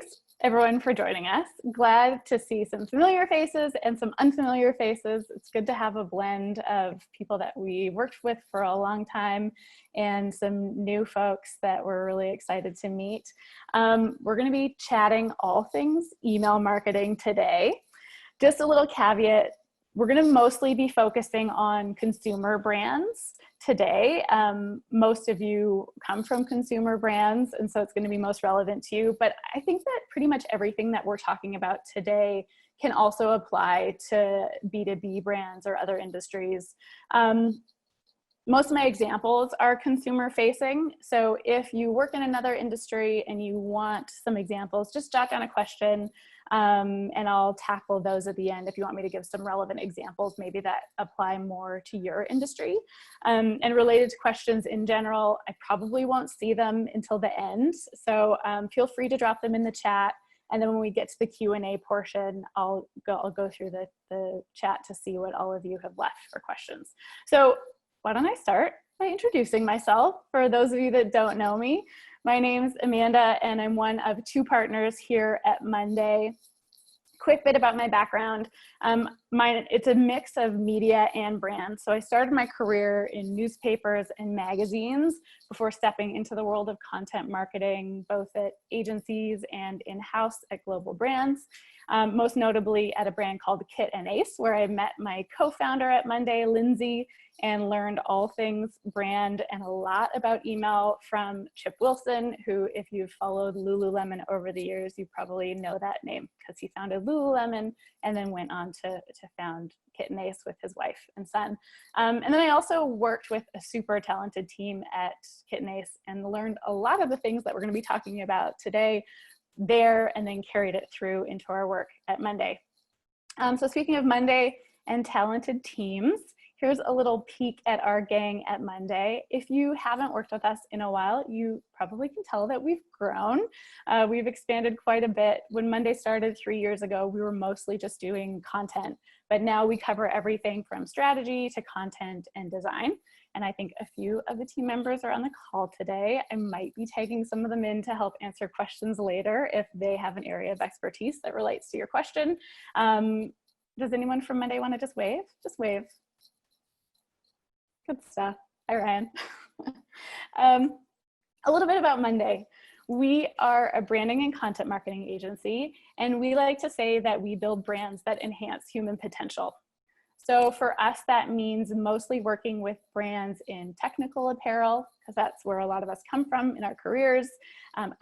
Thanks everyone for joining us. Glad to see some familiar faces and some unfamiliar faces. It's good to have a blend of people that we worked with for a long time and some new folks that we're really excited to meet. We're going to be chatting all things email marketing today. Just a little caveat, we're going to mostly be focusing on consumer brands today. Most of you come from consumer brands, and so it's going to be most relevant to you. But I think that pretty much everything that we're talking about today can also apply to B2B brands or other industries. Most of my examples are consumer facing. So if you work in another industry and you want some examples, just jot down a question and I'll tackle those at the end if you want me to give some relevant examples, maybe that apply more to your industry. And related to questions in general, I probably won't see them until the end. So feel free to drop them in the chat. And then when we get to the Q&A portion, I'll go through the chat to see what all of you have left for questions. So why don't I start by introducing myself for those of you that don't know me. My name's Amanda and I'm one of two partners here at Monday. Quick bit about my background. It's a mix of media and brands. So I started my career in newspapers and magazines before stepping into the world of content marketing, both at agencies and in-house at global brands. Most notably at a brand called Kit and Ace, where I met my co-founder at Monday, Lindsay, and learned all things brand and a lot about email from Chip Wilson, who, if you've followed Lululemon over the years, you probably know that name because he founded Lululemon and then went on to found Kit and Ace with his wife and son. And then I also worked with a super talented team at Kit and Ace and learned a lot of the things that we're going to be talking about today there, and then carried it through into our work at Monday. So speaking of Monday and talented teams, here's a little peek at our gang at Monday. If you haven't worked with us in a while, you probably can tell that we've grown. We've expanded quite a bit. When Monday started 3 years ago, we were mostly just doing content, but now we cover everything from strategy to content and design. And I think a few of the team members are on the call today. I might be taking some of them in to help answer questions later if they have an area of expertise that relates to your question. Does anyone from Monday want to just wave? Just wave. Good stuff. Hi, Ryan. A little bit about Monday. We are a branding and content marketing agency, and we like to say that we build brands that enhance human potential. So for us, that means mostly working with brands in technical apparel, because that's where a lot of us come from in our careers,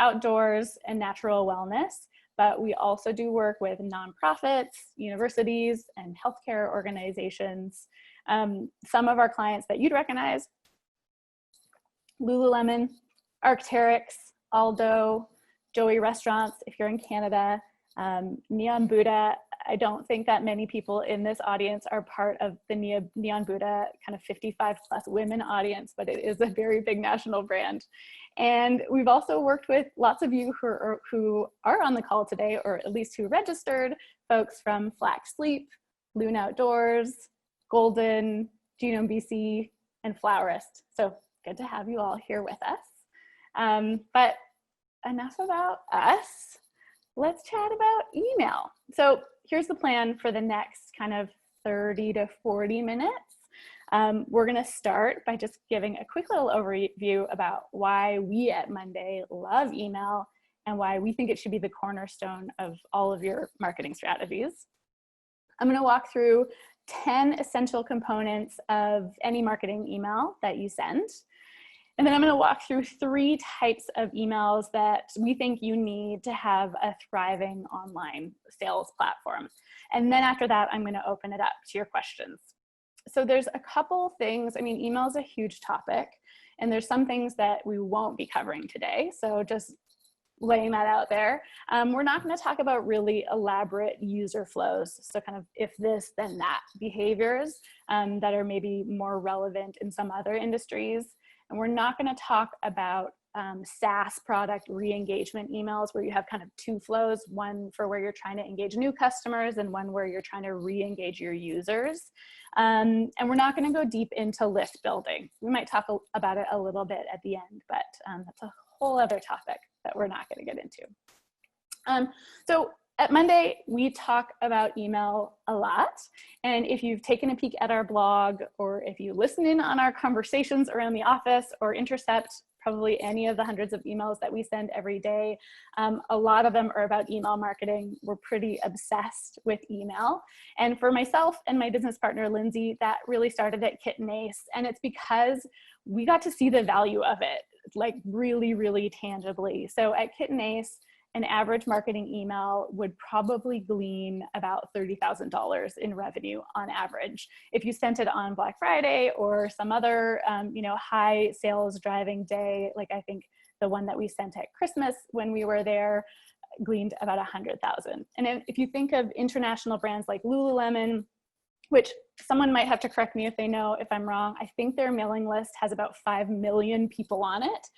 outdoors, and natural wellness. But we also do work with nonprofits, universities, and healthcare organizations. Some of our clients that you'd recognize: Lululemon, Arc'teryx, Aldo, Joey Restaurants if you're in Canada, Neon Buddha. I don't think that many people in this audience are part of the Neon Buddha kind of 55 plus women audience, but it is a very big national brand. And we've also worked with lots of you who are on the call today, or at least who registered, folks from Flax Sleep, Loon Outdoors, Golden, Genome BC, and Flowerist. So good to have you all here with us. But enough about us. Let's chat about email. So here's the plan for the next kind of 30 to 40 minutes. We're going to start by just giving a quick little overview about why we at Monday love email and why we think it should be the cornerstone of all of your marketing strategies. I'm going to walk through 10 essential components of any marketing email that you send. And then I'm going to walk through 3 types of emails that we think you need to have a thriving online sales platform. And then after that, I'm going to open it up to your questions. So there's a couple things. I mean, email is a huge topic, and there's some things that we won't be covering today. So just laying that out there. We're not going to talk about really elaborate user flows. So kind of if this, then that behaviors that are maybe more relevant in some other industries. And we're not going to talk about SaaS product re-engagement emails where you have kind of 2 flows, one for where you're trying to engage new customers and one where you're trying to re-engage your users. And we're not going to go deep into list building. We might talk about it a little bit at the end, but that's a whole other topic that we're not going to get into. So at Monday, we talk about email a lot. And if you've taken a peek at our blog, or if you listen in on our conversations around the office or intercept probably any of the hundreds of emails that we send every day, a lot of them are about email marketing. We're pretty obsessed with email. And for myself and my business partner, Lindsay, that really started at Kitten Ace. And it's because we got to see the value of it, like really, really tangibly. So at Kitten Ace, an average marketing email would probably glean about $30,000 in revenue on average. If you sent it on Black Friday or some other, high sales driving day, like I think the one that we sent at Christmas when we were there gleaned about 100,000. And if you think of international brands like Lululemon, which someone might have to correct me if they know if I'm wrong, I think their mailing list has about 5 million people on it.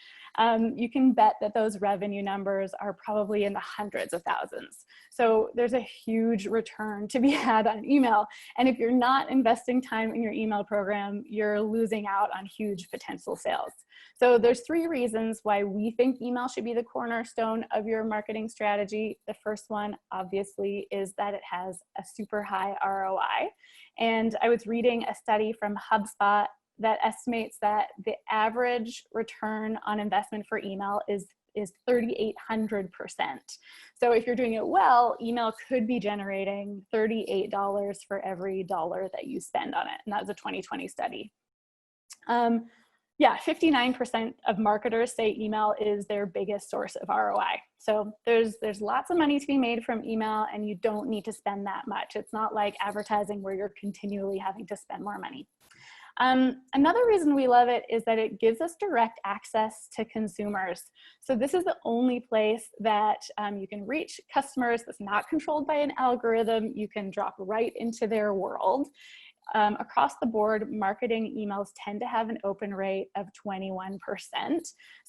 You can bet that those revenue numbers are probably in the hundreds of thousands. So there's a huge return to be had on email. And if you're not investing time in your email program, you're losing out on huge potential sales. So there's 3 reasons why we think email should be the cornerstone of your marketing strategy. The first one, obviously, is that it has a super high ROI. And I was reading a study from HubSpot that estimates that the average return on investment for email is 3,800%. So if you're doing it well, email could be generating $38 for every dollar that you spend on it. And that was a 2020 study. 59% of marketers say email is their biggest source of ROI. So there's lots of money to be made from email, and you don't need to spend that much. It's not like advertising where you're continually having to spend more money. Another reason we love it is that it gives us direct access to consumers. So this is the only place that you can reach customers that's not controlled by an algorithm. You can drop right into their world. Across the board, marketing emails tend to have an open rate of 21%.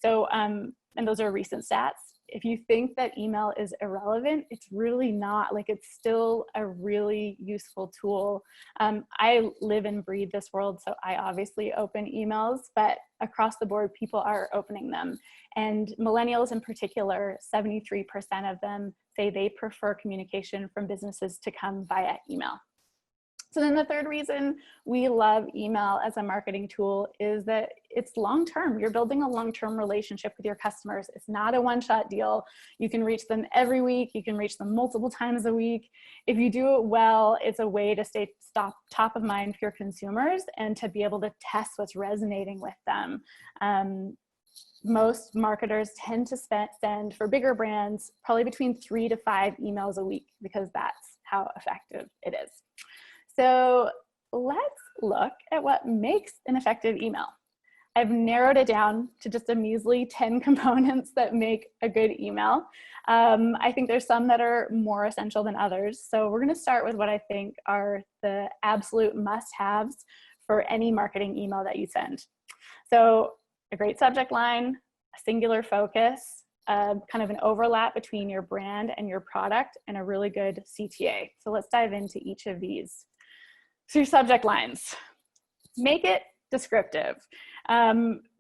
So, and those are recent stats. If you think that email is irrelevant, it's really not. Like, it's still a really useful tool. I live and breathe this world, so I obviously open emails, but across the board, people are opening them. And millennials in particular, 73% of them say they prefer communication from businesses to come via email. So then the third reason we love email as a marketing tool is that it's long-term. You're building a long-term relationship with your customers. It's not a one-shot deal. You can reach them every week. You can reach them multiple times a week. If you do it well, it's a way to stay top of mind for your consumers and to be able to test what's resonating with them. Most marketers tend to send, for bigger brands, probably between 3 to 5 emails a week, because that's how effective it is. So let's look at what makes an effective email. I've narrowed it down to just a measly 10 components that make a good email. I think there's some that are more essential than others. So we're going to start with what I think are the absolute must-haves for any marketing email that you send. So a great subject line, a singular focus, kind of an overlap between your brand and your product, and a really good CTA. So let's dive into each of these. So your subject lines, make it descriptive.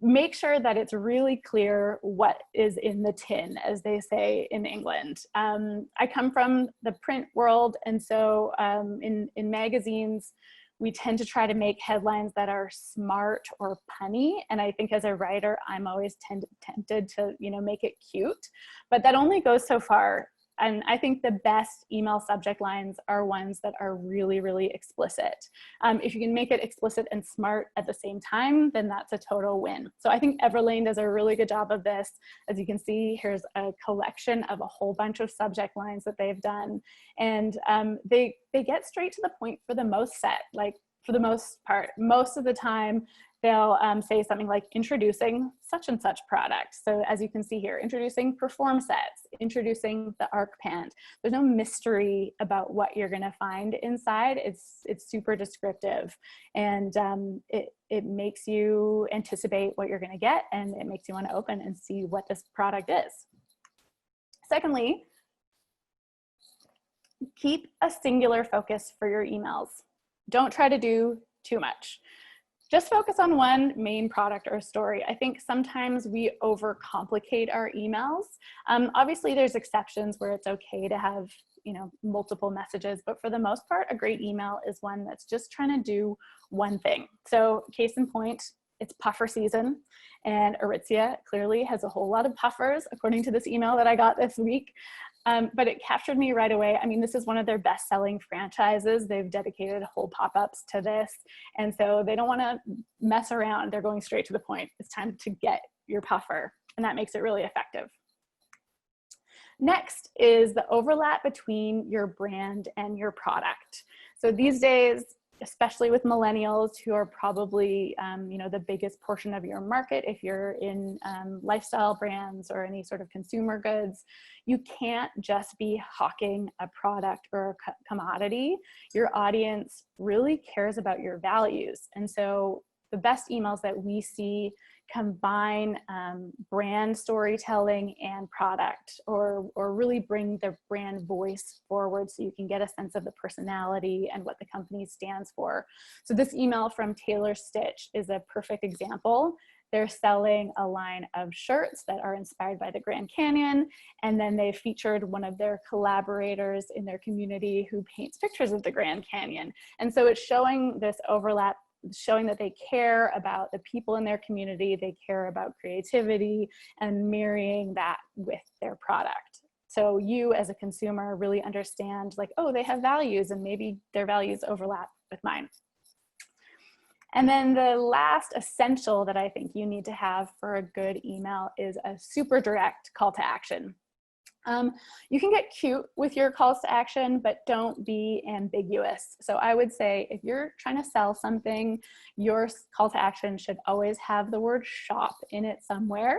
Make sure that it's really clear what is in the tin, as they say in England. I come from the print world, and so in magazines, we tend to try to make headlines that are smart or punny. And I think as a writer, I'm always tempted to make it cute, but that only goes so far. And I think the best email subject lines are ones that are really, really explicit. If you can make it explicit and smart at the same time, then that's a total win. So I think Everlane does a really good job of this. As you can see, here's a collection of a whole bunch of subject lines that they've done. And they get straight to the point for the most part. Most of the time, they'll say something like introducing such and such product. So as you can see here, introducing Perform Sets, introducing the Arc Pant. There's no mystery about what you're gonna find inside. It's super descriptive, and it makes you anticipate what you're gonna get, and it makes you wanna open and see what this product is. Secondly, keep a singular focus for your emails. Don't try to do too much. just focus on one main product or story. I think sometimes we overcomplicate our emails. Obviously, there's exceptions where it's okay to have, you know, multiple messages, but for the most part, a great email is one that's just trying to do one thing. So case in point, it's puffer season, and Aritzia clearly has a whole lot of puffers, according to this email that I got this week. But it captured me right away. I mean, this is one of their best-selling franchises. They've dedicated whole pop-ups to this. And so they don't want to mess around. They're going straight to the point. It's time to get your puffer. And that makes it really effective. Next is the overlap between your brand and your product. So these days, especially with millennials who are probably you know, the biggest portion of your market, if you're in lifestyle brands or any sort of consumer goods, you can't just be hawking a product or a commodity. Your audience really cares about your values. And so the best emails that we see combine brand storytelling and product, or really bring their brand voice forward so you can get a sense of the personality and what the company stands for. So this email from Taylor Stitch is a perfect example. They're selling a line of shirts that are inspired by the Grand Canyon, and then they featured one of their collaborators in their community who paints pictures of the Grand Canyon. And so it's showing this overlap, showing that they care about the people in their community, they care about creativity, and marrying that with their product. So you as a consumer really understand, like, oh, they have values and maybe their values overlap with mine. And then the last essential that I think you need to have for a good email is a super direct call to action. You can get cute with your calls to action, but don't be ambiguous. So I would say if you're trying to sell something, your call to action should always have the word shop in it somewhere,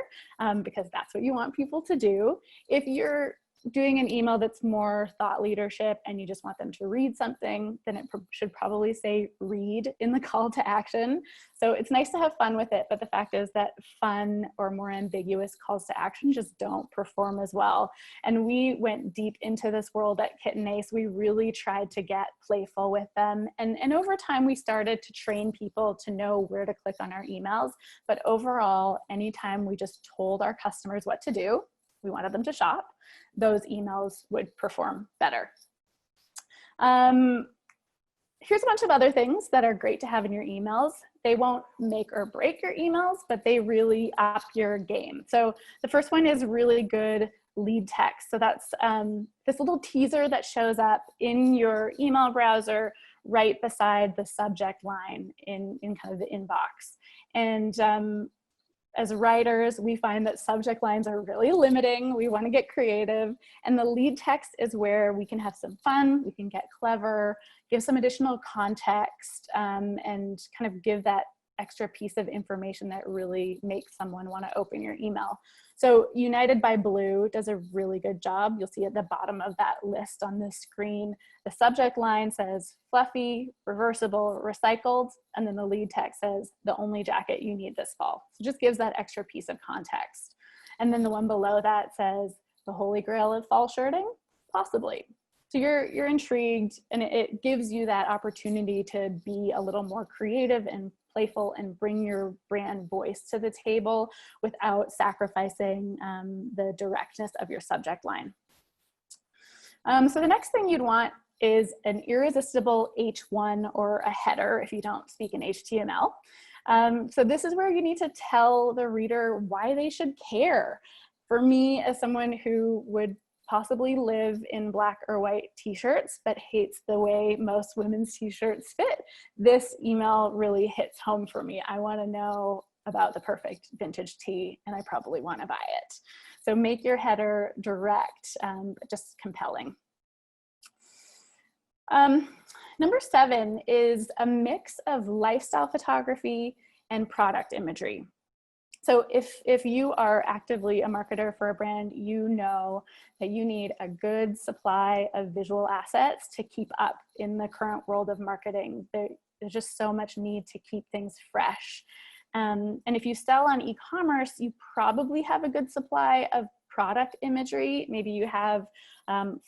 because that's what you want people to do. If you're doing an email that's more thought leadership and you just want them to read something, then it should probably say read in the call to action. So it's nice to have fun with it, but the fact is that fun or more ambiguous calls to action just don't perform as well. And we went deep into this world at Kitten Ace. We really tried to get playful with them. And over time, we started to train people to know where to click on our emails. But overall, anytime we just told our customers what to do, we wanted them to shop, those emails would perform better. Here's a bunch of other things that are great to have in your emails. They won't make or break your emails, but they really up your game. So the first one is really good lead text. So that's this little teaser that shows up in your email browser right beside the subject line in kind of the inbox. And as writers, we find that subject lines are really limiting. We want to get creative. And the lead text is where we can have some fun, we can get clever, give some additional context, and kind of give that extra piece of information that really makes someone want to open your email. So United by Blue does a really good job. You'll see at the bottom of that list on this screen, the subject line says fluffy, reversible, recycled, and then the lead text says the only jacket you need this fall. So it just gives that extra piece of context. And then the one below that says the holy grail of fall shirting, possibly. So you're intrigued, and it gives you that opportunity to be a little more creative and playful and bring your brand voice to the table without sacrificing the directness of your subject line. So the next thing you'd want is an irresistible H1 or a header if you don't speak in HTML. So this is where you need to tell the reader why they should care. For me, as someone who would possibly live in black or white t-shirts but hates the way most women's t-shirts fit, this email really hits home for me. I want to know about the perfect vintage tee, and I probably want to buy it. So make your header direct, but just compelling. Number 7 is a mix of lifestyle photography and product imagery. So if you are actively a marketer for a brand, you know that you need a good supply of visual assets to keep up in the current world of marketing. There's just so much need to keep things fresh. And if you sell on e-commerce, you probably have a good supply of product imagery. Maybe you have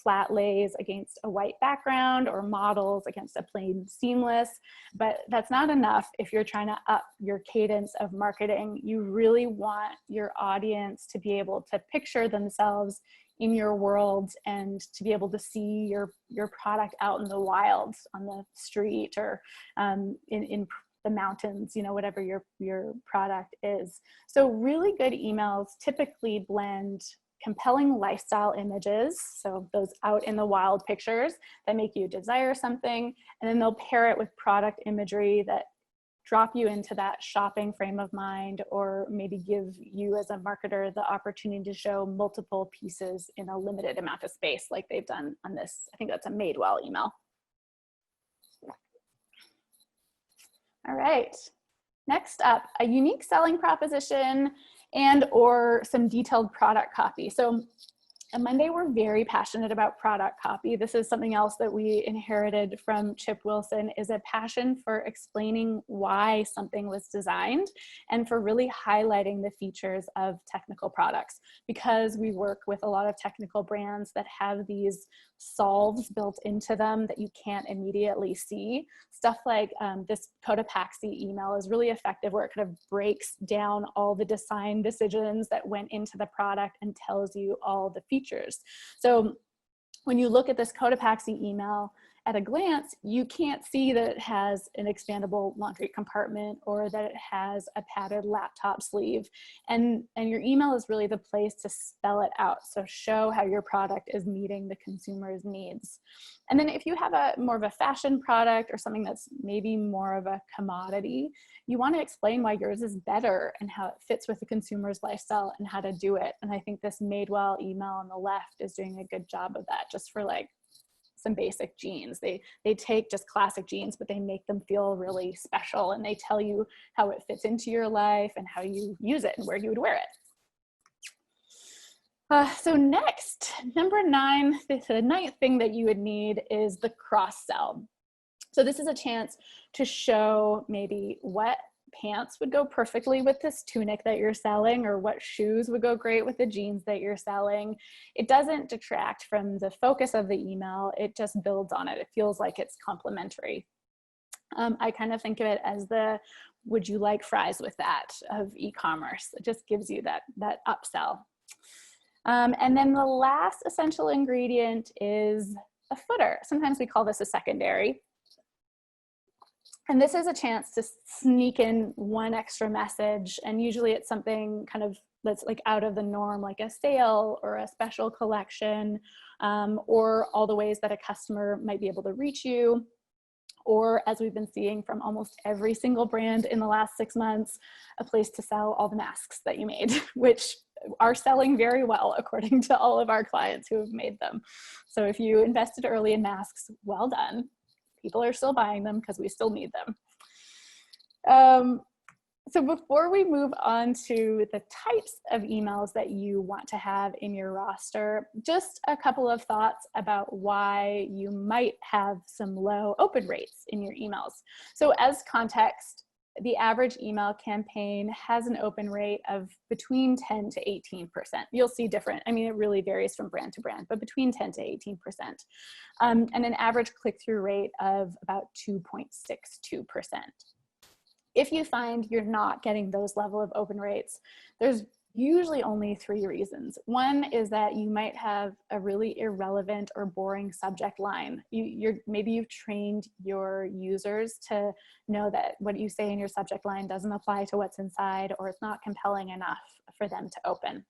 flat lays against a white background or models against a plain seamless, but that's not enough if you're trying to up your cadence of marketing. You really want your audience to be able to picture themselves in your world and to be able to see your product out in the wild, on the street, or in the mountains, you know, whatever your product is. So really good emails typically blend compelling lifestyle images, so those out in the wild pictures that make you desire something, and then they'll pair it with product imagery that drop you into that shopping frame of mind, or maybe give you as a marketer the opportunity to show multiple pieces in a limited amount of space, like they've done on this. I think that's a Madewell email. All right, next up, a unique selling proposition and or some detailed product copy. So at Monday, we're very passionate about product copy. This is something else that we inherited from Chip Wilson, is a passion for explaining why something was designed and for really highlighting the features of technical products. Because we work with a lot of technical brands that have these solves built into them that you can't immediately see. Stuff like this Cotopaxi email is really effective, where it kind of breaks down all the design decisions that went into the product and tells you all the features. So when you look at this Cotopaxi email at a glance, you can't see that it has an expandable laundry compartment or that it has a padded laptop sleeve. And your email is really the place to spell it out. So show how your product is meeting the consumer's needs. And then if you have a more of a fashion product or something that's maybe more of a commodity, you want to explain why yours is better and how it fits with the consumer's lifestyle and how to do it. And I think this Madewell email on the left is doing a good job of that, just for like some basic jeans. They take just classic jeans, but they make them feel really special, and they tell you how it fits into your life and how you use it and where you would wear it. So next, number 9, the ninth thing that you would need is the cross-sell. So this is a chance to show maybe what pants would go perfectly with this tunic that you're selling, or what shoes would go great with the jeans that you're selling. It doesn't detract from the focus of the email, it just builds on it. It feels like it's complementary. I kind of think of it as the "would you like fries with that" of e-commerce. It just gives you that upsell. And then the last essential ingredient is a footer. Sometimes we call this a secondary. And this is a chance to sneak in one extra message, and usually it's something kind of that's like out of the norm, like a sale or a special collection, or all the ways that a customer might be able to reach you, or, as we've been seeing from almost every single brand in the last 6 months, a place to sell all the masks that you made, which are selling very well according to all of our clients who have made them. So if you invested early in masks, well done. People are still buying them because we still need them. So before we move on to the types of emails that you want to have in your roster, just a couple of thoughts about why you might have some low open rates in your emails. So as context, the average email campaign has an open rate of between 10 to 18%. You'll see different, I mean, it really varies from brand to brand, but between 10 to 18%. And an average click-through rate of about 2.62%. If you find you're not getting those level of open rates, there's usually only 3 reasons. One is that you might have a really irrelevant or boring subject line. Maybe you've trained your users to know that what you say in your subject line doesn't apply to what's inside, or it's not compelling enough for them to open.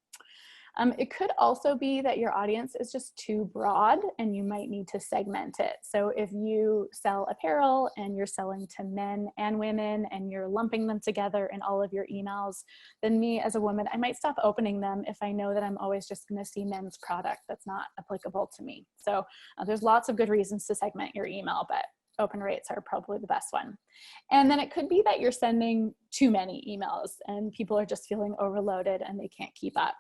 It could also be that your audience is just too broad and you might need to segment it. So if you sell apparel and you're selling to men and women and you're lumping them together in all of your emails, then me as a woman, I might stop opening them if I know that I'm always just going to see men's product that's not applicable to me. So there's lots of good reasons to segment your email, but open rates are probably the best one. And then it could be that you're sending too many emails and people are just feeling overloaded and they can't keep up.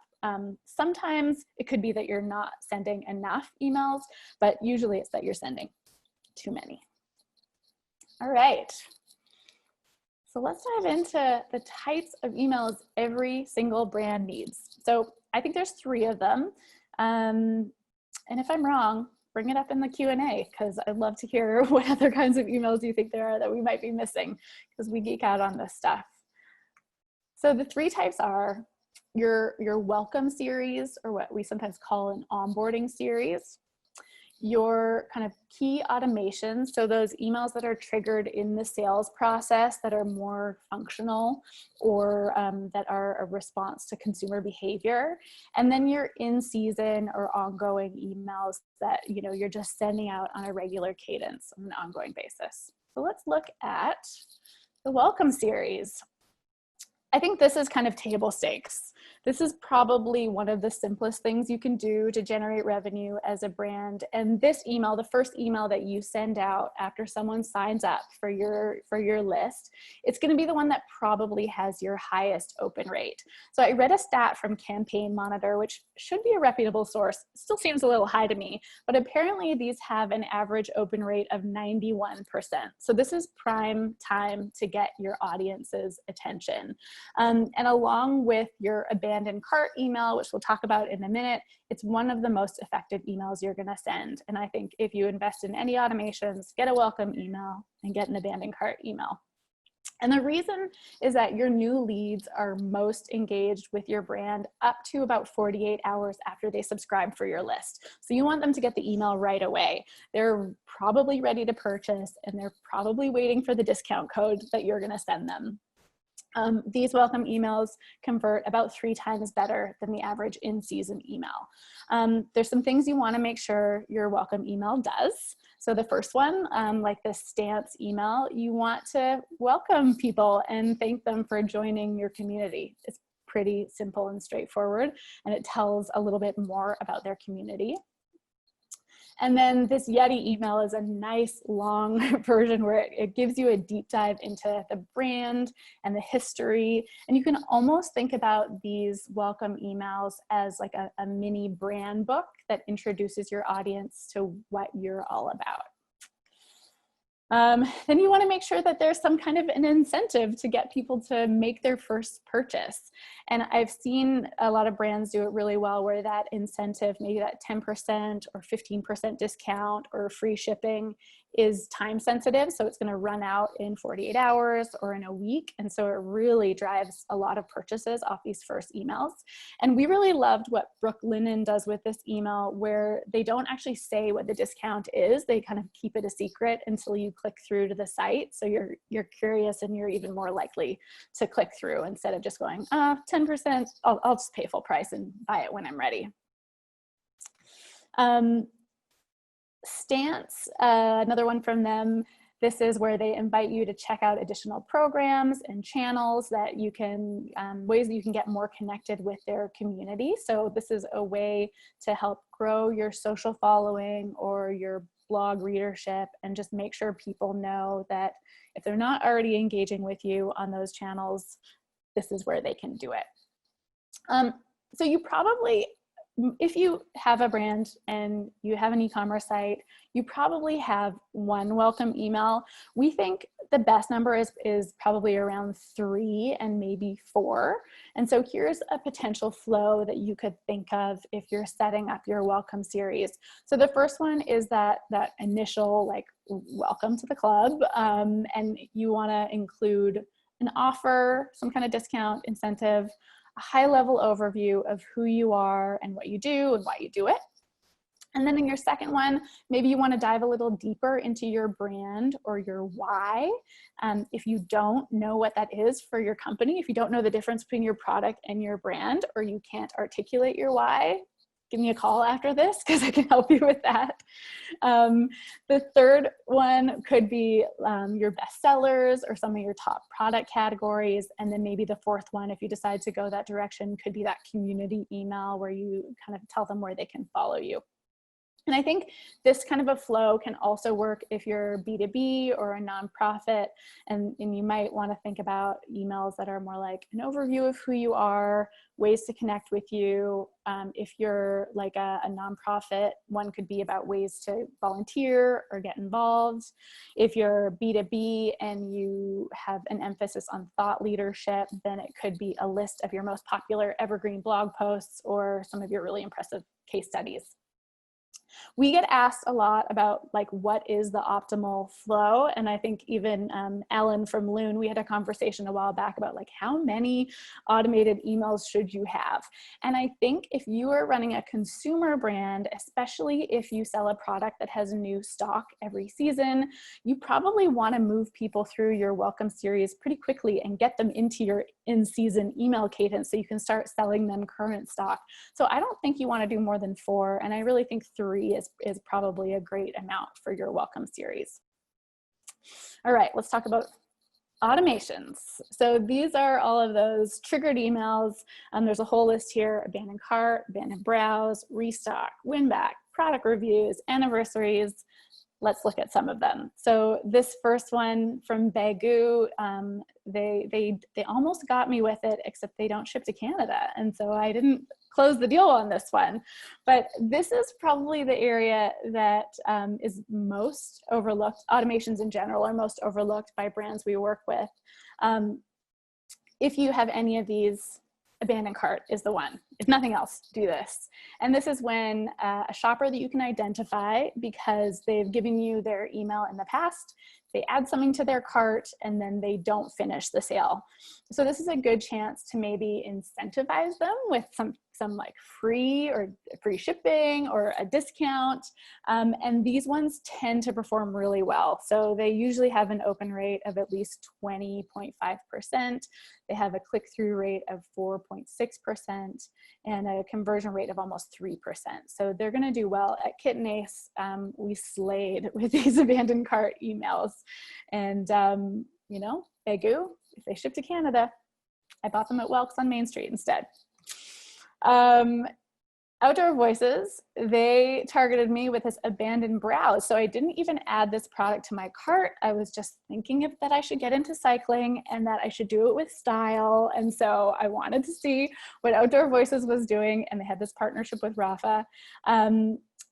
Sometimes it could be that you're not sending enough emails, but usually it's that you're sending too many. All right. So let's dive into the types of emails every single brand needs. So I think there's 3 of them. And if I'm wrong, bring it up in the Q&A, because I'd love to hear what other kinds of emails you think there are that we might be missing, because we geek out on this stuff. So the 3 types are your welcome series, or what we sometimes call an onboarding series, your kind of key automations, so those emails that are triggered in the sales process that are more functional, or that are a response to consumer behavior, and then your in-season or ongoing emails that you're just sending out on a regular cadence on an ongoing basis. So let's look at the welcome series. I think this is kind of table stakes. This is probably one of the simplest things you can do to generate revenue as a brand. And this email, the first email that you send out after someone signs up for your list, it's going to be the one that probably has your highest open rate. So I read a stat from Campaign Monitor, which should be a reputable source. Still seems a little high to me, but apparently these have an average open rate of 91%. So this is prime time to get your audience's attention. And along with your abandoned cart email, which we'll talk about in a minute, it's one of the most effective emails you're going to send. And I think if you invest in any automations, get a welcome email and get an abandoned cart email. And the reason is that your new leads are most engaged with your brand up to about 48 hours after they subscribe for your list. So you want them to get the email right away. They're probably ready to purchase, and they're probably waiting for the discount code that you're going to send them. These welcome emails convert about 3 times better than the average in-season email. There's some things you want to make sure your welcome email does. So the first one, like the stance email, you want to welcome people and thank them for joining your community. It's pretty simple and straightforward, and it tells a little bit more about their community. And then this Yeti email is a nice long version where it gives you a deep dive into the brand and the history. And you can almost think about these welcome emails as like a mini brand book that introduces your audience to what you're all about. Then you want to make sure that there's some kind of an incentive to get people to make their first purchase. And I've seen a lot of brands do it really well, where that incentive, maybe that 10% or 15% discount or free shipping, is time sensitive. So it's going to run out in 48 hours or in a week. And so it really drives a lot of purchases off these first emails. And we really loved what Brooklinen does with this email, where they don't actually say what the discount is. They kind of keep it a secret until you click through to the site. So you're curious, and you're even more likely to click through instead of just going, 10%, I'll just pay full price and buy it when I'm ready. Stance, another one from them. This is where they invite you to check out additional programs and channels that you can, ways that you can get more connected with their community. So this is a way to help grow your social following or your blog readership, and just make sure people know that if they're not already engaging with you on those channels, this is where they can do it. So you probably, if you have a brand and you have an e-commerce site, you probably have one welcome email. We think the best number is probably around 3 and maybe 4. And so here's a potential flow that you could think of if you're setting up your welcome series. So the first one is that initial, like, welcome to the club. And you want to include an offer, some kind of discount, incentive, a high-level overview of who you are and what you do and why you do it. And then in your second one, maybe you want to dive a little deeper into your brand or your why. If you don't know what that is for your company, if you don't know the difference between your product and your brand, or you can't articulate your why, give me a call after this, because I can help you with that. The third one could be your best sellers or some of your top product categories. And then maybe the fourth one, if you decide to go that direction, could be that community email where you kind of tell them where they can follow you. And I think this kind of a flow can also work if you're B2B or a nonprofit, and you might want to think about emails that are more like an overview of who you are, ways to connect with you. If you're like a nonprofit, one could be about ways to volunteer or get involved. If you're B2B and you have an emphasis on thought leadership, then it could be a list of your most popular evergreen blog posts or some of your really impressive case studies. We get asked a lot about like what is the optimal flow, and I think even Ellen from Loon, we had a conversation a while back about like how many automated emails should you have. And I think if you are running a consumer brand, especially if you sell a product that has new stock every season, you probably want to move people through your welcome series pretty quickly and get them into your in-season email cadence so you can start selling them current stock. So I don't think you want to do more than 4, and I really think 3 is probably a great amount for your welcome series. All right, let's talk about automations. So these are all of those triggered emails. There's a whole list here: abandoned cart, abandoned browse, restock, win back, product reviews, anniversaries. Let's look at some of them. So this first one from Bagoo, they almost got me with it, except they don't ship to Canada. And so I didn't close the deal on this one. But this is probably the area that is most overlooked. Automations in general are most overlooked by brands we work with. If you have any of these, abandoned cart is the one. If nothing else, do this. And this is when a shopper that you can identify because they've given you their email in the past, they add something to their cart, and then they don't finish the sale. So this is a good chance to maybe incentivize them with some like free shipping or a discount. And these ones tend to perform really well. So they usually have an open rate of at least 20.5%. They have a click-through rate of 4.6% and a conversion rate of almost 3%. So they're gonna do well. At Kitten Ace, we slayed with these abandoned cart emails. And you know, Bagoo, if they ship to Canada, I bought them at Welks on Main Street instead. Outdoor Voices, they targeted me with this abandoned browse. So I didn't even add this product to my cart. I was just thinking that I should get into cycling and that I should do it with style. And so I wanted to see what Outdoor Voices was doing, and they had this partnership with Rafa.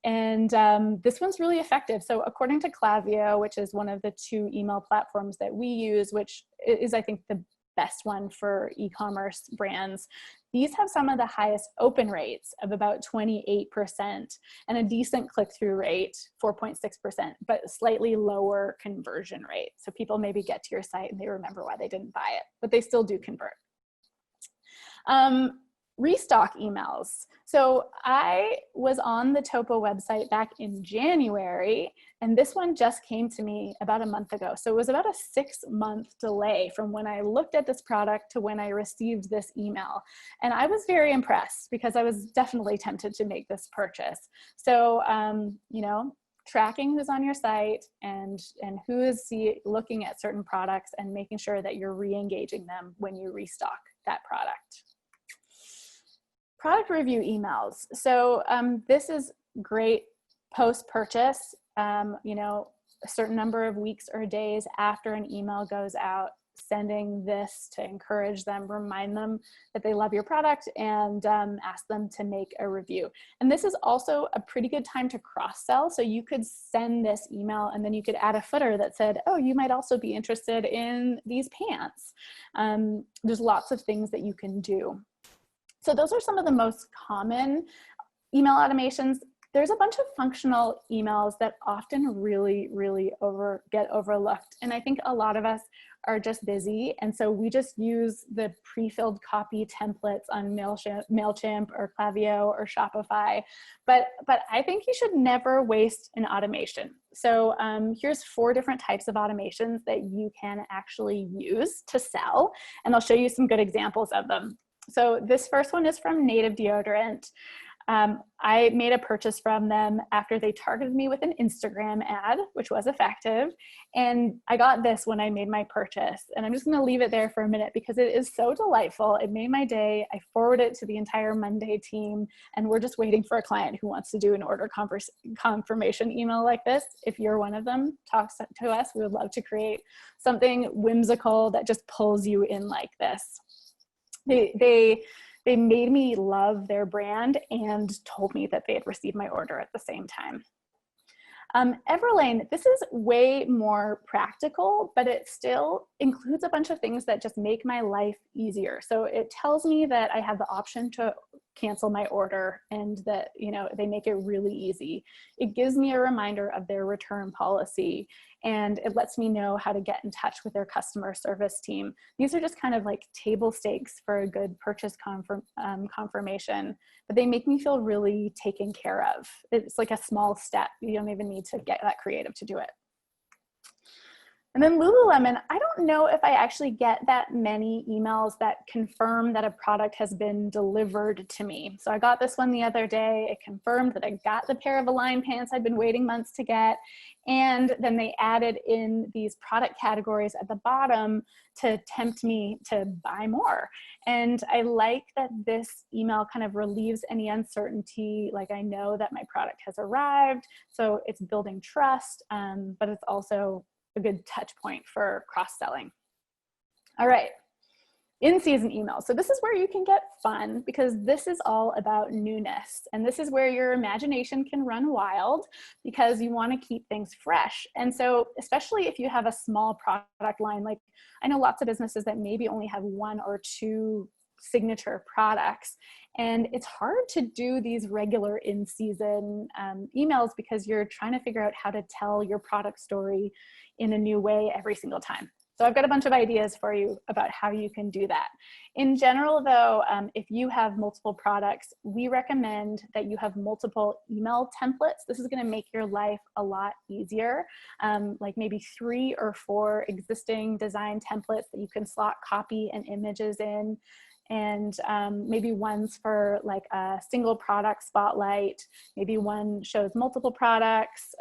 This one's really effective. So according to Klaviyo, which is one of the 2 email platforms that we use, which is, I think, the best one for e-commerce brands, these have some of the highest open rates of about 28% and a decent click-through rate, 4.6%, but slightly lower conversion rate. So people maybe get to your site and they remember why they didn't buy it, but they still do convert. Restock emails. So I was on the Topo website back in January, and this one just came to me about a month ago. So it was about a 6-month delay from when I looked at this product to when I received this email. And I was very impressed because I was definitely tempted to make this purchase. So, you know, tracking who's on your site and who is looking at certain products and making sure that you're re-engaging them when you restock that product. Product review emails. So this is great post-purchase, you know, a certain number of weeks or days after an email goes out, sending this to encourage them, remind them that they love your product, and ask them to make a review. And this is also a pretty good time to cross-sell. So you could send this email and then you could add a footer that said, oh, you might also be interested in these pants. There's lots of things that you can do. So those are some of the most common email automations. There's a bunch of functional emails that often really get overlooked. And I think a lot of us are just busy. And so we just use the pre-filled copy templates on MailChimp or Klaviyo or Shopify. But I think you should never waste an automation. So here's 4 different types of automations that you can actually use to sell. And I'll show you some good examples of them. So this first one is from Native Deodorant. I made a purchase from them after they targeted me with an Instagram ad, which was effective. And I got this when I made my purchase. And I'm just going to leave it there for a minute because it is so delightful. It made my day. I forwarded it to the entire Monday team, and we're just waiting for a client who wants to do an order confirmation email like this. If you're one of them, talk to us. We would love to create something whimsical that just pulls you in like this. They made me love their brand and told me that they had received my order at the same time. Everlane, this is way more practical, but it still includes a bunch of things that just make my life easier. So it tells me that I have the option to cancel my order and that, you know, they make it really easy. It gives me a reminder of their return policy, and it lets me know how to get in touch with their customer service team. These are just kind of like table stakes for a good purchase confirmation, but they make me feel really taken care of. It's like a small step. You don't even need to get that creative to do it. And then Lululemon, I don't know if I actually get that many emails that confirm that a product has been delivered to me. So I got this one the other day. It confirmed that I got the pair of Align pants I'd been waiting months to get. And then they added in these product categories at the bottom to tempt me to buy more. And I like that this email kind of relieves any uncertainty. Like, I know that my product has arrived. So it's building trust, but it's also a good touch point for cross-selling. All right, in-season emails. So this is where you can get fun because this is all about newness. And this is where your imagination can run wild because you want to keep things fresh. And so especially if you have a small product line, like I know lots of businesses that maybe only have 1 or 2 signature products. And it's hard to do these regular in-season emails because you're trying to figure out how to tell your product story in a new way every single time. So I've got a bunch of ideas for you about how you can do that. In general though, if you have multiple products, we recommend that you have multiple email templates. This is gonna make your life a lot easier. Like maybe 3 or 4 existing design templates that you can slot copy and images in. And maybe one's for like a single product spotlight, maybe one shows multiple products,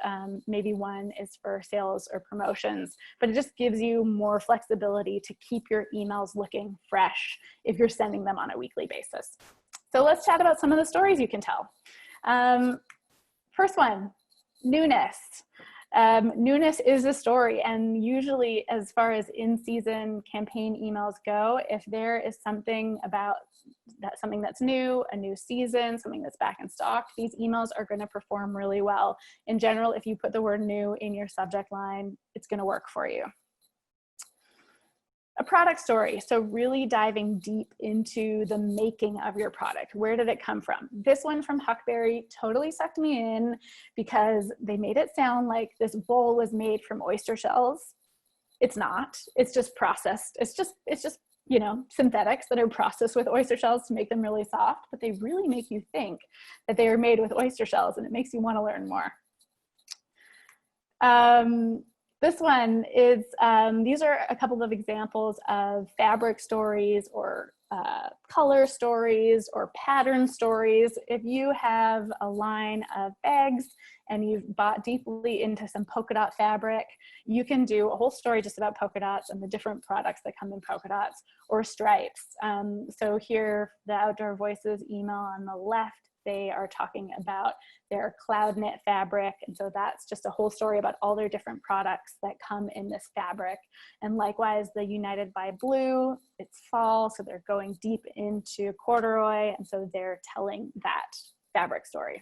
maybe one is for sales or promotions, but it just gives you more flexibility to keep your emails looking fresh if you're sending them on a weekly basis. So let's chat about some of the stories you can tell. First one, newness. Newness is a story, and usually as far as in-season campaign emails go, if there is something about something that's new, a new season, something that's back in stock, these emails are going to perform really well. In general, if you put the word new in your subject line, it's going to work for you. A product story, so really diving deep into the making of your product. Where did it come from? This one from Huckberry totally sucked me in because they made it sound like this bowl was made from oyster shells. It's not. It's just processed. It's just you know, synthetics that are processed with oyster shells to make them really soft, but they really make you think that they are made with oyster shells, and it makes you want to learn more. This one is, these are a couple of examples of fabric stories or color stories or pattern stories. If you have a line of bags and you've bought deeply into some polka dot fabric, you can do a whole story just about polka dots and the different products that come in polka dots or stripes. So here, the Outdoor Voices email on the left, they are talking about their cloud knit fabric. And so that's just a whole story about all their different products that come in this fabric. And likewise, the United by Blue, it's fall, so they're going deep into corduroy. And so they're telling that fabric story.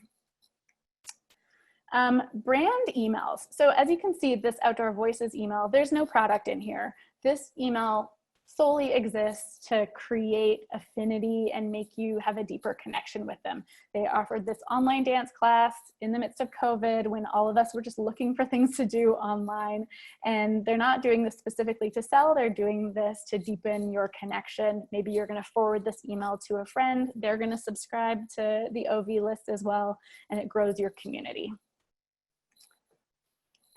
Brand emails. So as you can see, this Outdoor Voices email, there's no product in here. This email solely exists to create affinity and make you have a deeper connection with them. They offered this online dance class in the midst of COVID when all of us were just looking for things to do online. And they're not doing this specifically to sell, they're doing this to deepen your connection. Maybe you're gonna forward this email to a friend, they're gonna subscribe to the OV list as well, and it grows your community.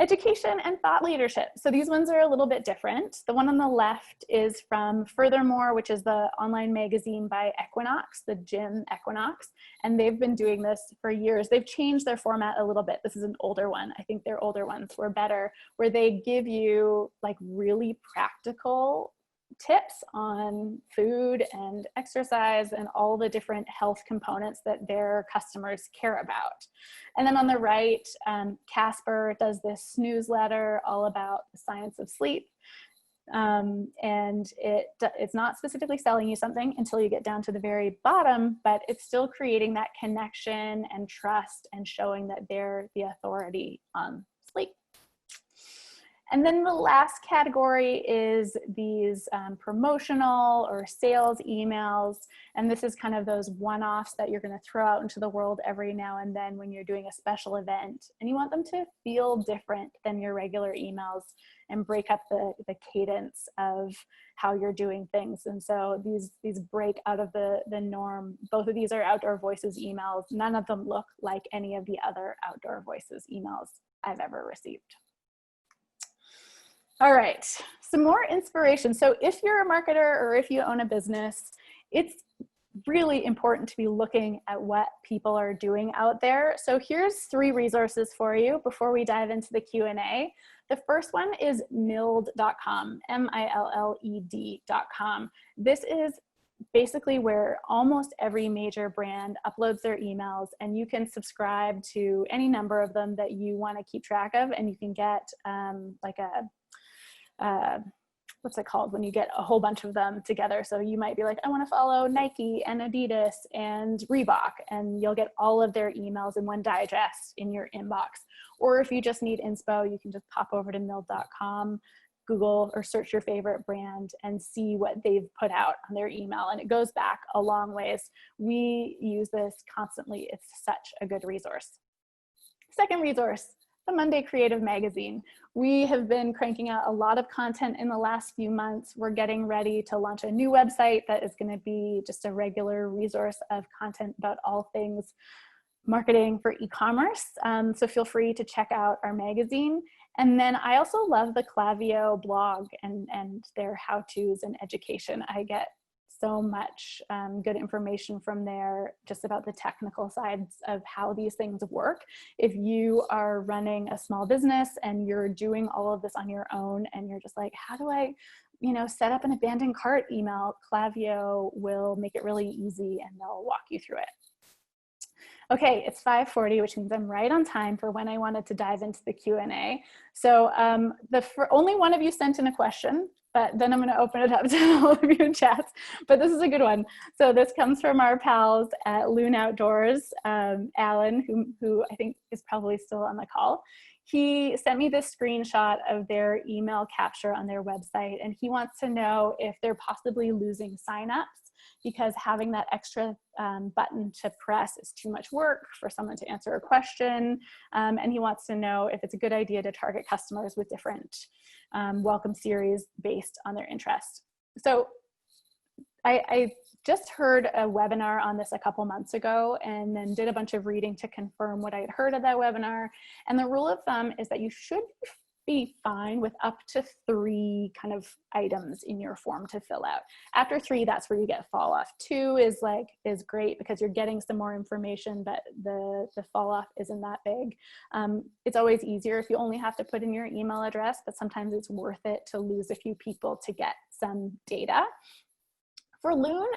Education and thought leadership. So these ones are a little bit different. The one on the left is from Furthermore, which is the online magazine by Equinox, the gym Equinox. And they've been doing this for years. They've changed their format a little bit. This is an older one. I think their older ones were better, where they give you like really practical tips on food and exercise and all the different health components that their customers care about. And then on the right, Casper does this newsletter all about the science of sleep. And it's not specifically selling you something until you get down to the very bottom, but it's still creating that connection and trust and showing that they're the authority on sleep. And then the last category is these promotional or sales emails. And this is kind of those one-offs that you're going to throw out into the world every now and then when you're doing a special event. And you want them to feel different than your regular emails and break up the cadence of how you're doing things. And so these break out of the norm. Both of these are Outdoor Voices emails. None of them look like any of the other Outdoor Voices emails I've ever received. All right, some more inspiration. So if you're a marketer or if you own a business, it's really important to be looking at what people are doing out there. So here's 3 resources for you before we dive into the Q&A. The first one is milled.com, milled.com. This is basically where almost every major brand uploads their emails, and you can subscribe to any number of them that you want to keep track of, and you can get like a what's it called when you get a whole bunch of them together. So you might be like, I want to follow Nike and Adidas and Reebok, and you'll get all of their emails in one digest in your inbox. Or if you just need inspo, you can just pop over to milled.com, Google or search your favorite brand and see what they've put out on their email. And it goes back a long ways. We use this constantly. It's such a good resource. Second resource, the Monday Creative Magazine. We have been cranking out a lot of content in the last few months. We're getting ready to launch a new website that is going to be just a regular resource of content about all things marketing for e-commerce. So feel free to check out our magazine. And then I also love the Klaviyo blog and their how-tos and education. I get so much good information from there just about the technical sides of how these things work. If you are running a small business and you're doing all of this on your own and you're just like, how do I, set up an abandoned cart email? Klaviyo will make it really easy and they'll walk you through it. Okay, it's 5:40, which means I'm right on time for when I wanted to dive into the Q&A. So only one of you sent in a question, but then I'm going to open it up to all of you in chats. But this is a good one. So this comes from our pals at Loon Outdoors, Alan, who I think is probably still on the call. He sent me this screenshot of their email capture on their website, and he wants to know if they're possibly losing signups because having that extra button to press is too much work for someone to answer a question. And he wants to know if it's a good idea to target customers with different welcome series based on their interest. So I just heard a webinar on this a couple months ago and then did a bunch of reading to confirm what I had heard of that webinar. And the rule of thumb is that you should be fine with up to 3 kind of items in your form to fill out. After 3, that's where you get fall off. 2 is great because you're getting some more information, but the fall off isn't that big. It's always easier if you only have to put in your email address, but sometimes it's worth it to lose a few people to get some data. For Loon,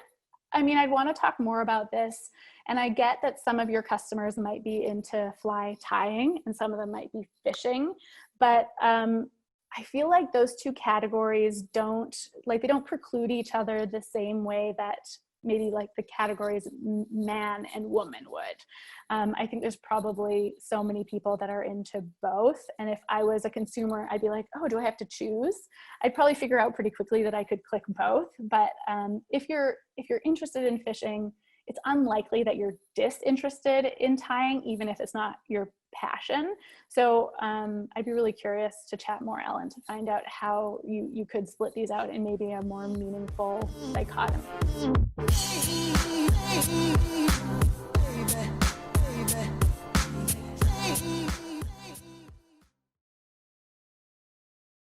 I mean, I'd want to talk more about this, and I get that some of your customers might be into fly tying and some of them might be fishing, but I feel like those 2 categories don't preclude each other the same way that maybe like the categories man and woman would. I think there's probably so many people that are into both. And if I was a consumer, I'd be like, oh, do I have to choose? I'd probably figure out pretty quickly that I could click both. But if you're interested in fishing, it's unlikely that you're disinterested in tying, even if it's not your passion. So I'd be really curious to chat more, Ellen, to find out how you could split these out in maybe a more meaningful dichotomy.